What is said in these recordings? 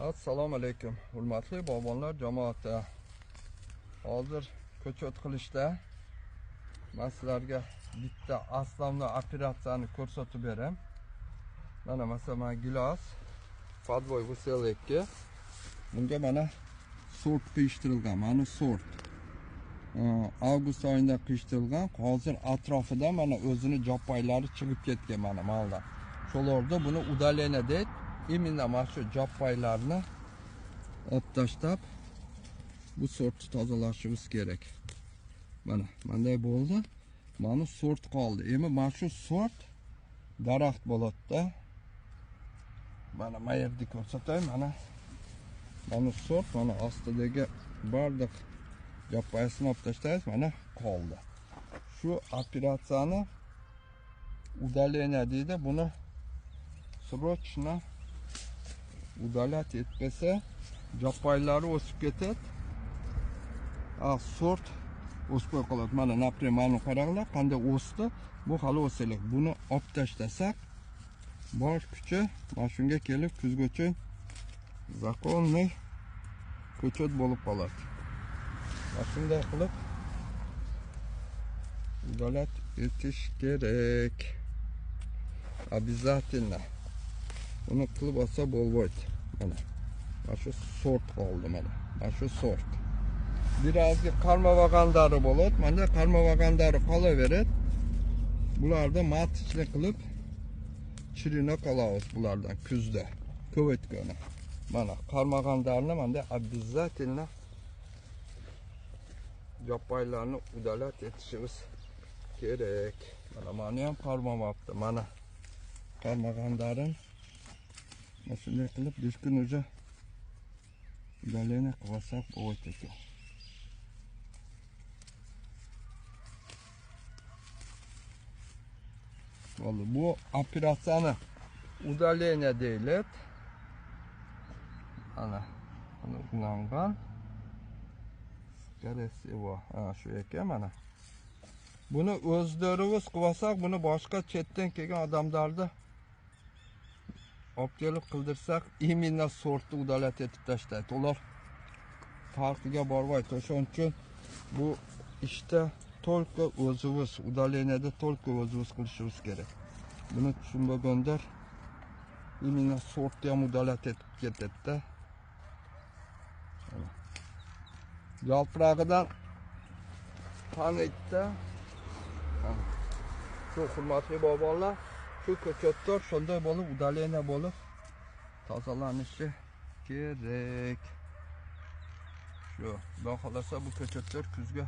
Assalomu alaykum, hurmatli bog'bonlar jamoati. Hozir ko'chat qilishda men sizlarga bitta aslovni operatsiyani ko'rsatib beraman. Mana masalan gilos Fadvoy Vuselekki. Bunga mana sort qiyishtirilgan. Mana sort. Avgust oyida qiyishtirilgan. Hozir atrofida mana o'zini jopaylari chiqib ketgan mana malda. Sho'larda buni udaleniya deydi. Imенно mana shu joppaylarni olib tashlab bu sortni tozalashimiz kerak. Mana bunday bo'ldi. Mana sort qoldi. Endi mana shu sort daraxt bo'ladi-da. Mana bu yerda ko'rsatay, mana sort, mana ostidagi barliq joppayasini olib tashlaymiz, mana qoldi. Shu operatsiyani udaleniya deydi. Buni srochno udalять etmasa joppaylari o'sib ketadi. Sort o'smay qoladi. Mana например, mana qaranglar qanday o'sdi. Bu hali o'salik. Buni olib tashlasak, bosh kuchi mana shunga kelib kuzgacha zakonniy ko'chat bo'lib qoladi. Mana shunday qilib udalять etish kerak. Обязательно. Buni qilib olsa bo'lmaydi. Mana shu sort qoldi mana. Mana shu sort. Birazga qarmavag'andari bo'ladi. Mana qarmavag'andari qolaveradi. Bularda matchli qilib chirina qolamiz bulardan kuzda. Ko'vetgani. Mana qarmag'andarni menda обязательно joppaylarni udalять etishimiz kerak. Mana ham qarmamabdi. Mana qarmag'andarim shunday qilib bir kun уже udaleniya qilsak bo'ladi ekan. Bu operatsiyani udaleniya deyiladi. Ana ulangan. Krasivo. Shu ekan mana. Buni o'zlarimiz qilsak, buni boshqa chetdan kelgan odamlarni olib kelib qildirsak, imенно sortni udalять etib tashlaydi. Ular farqiga bormaydi. O'shaning uchun bu ishda только o'zimiz udaleniyada только o'zimiz qilishimiz kerak. Buni tushunmaganlar imенно sortni ham udalять etib ketadi-da. Yaprog'idan taniydi. Shu hurmatli bog'bonlar, shu ko'chatlar shunday bo'lib udaleniya bo'lib tozalanishi kerak. Shu, xudo xolasa bu ko'chatlar kuzga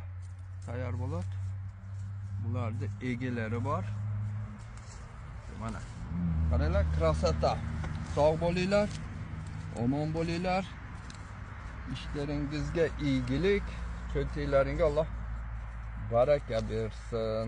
tayyor bo'ladi. Bularda egalari bor. Mana. Qaranglar, krasota. Sog' bo'linglar, omon bo'linglar. İşleringizga iyilik, cho'ntaklaringga Alloh baraka bersin.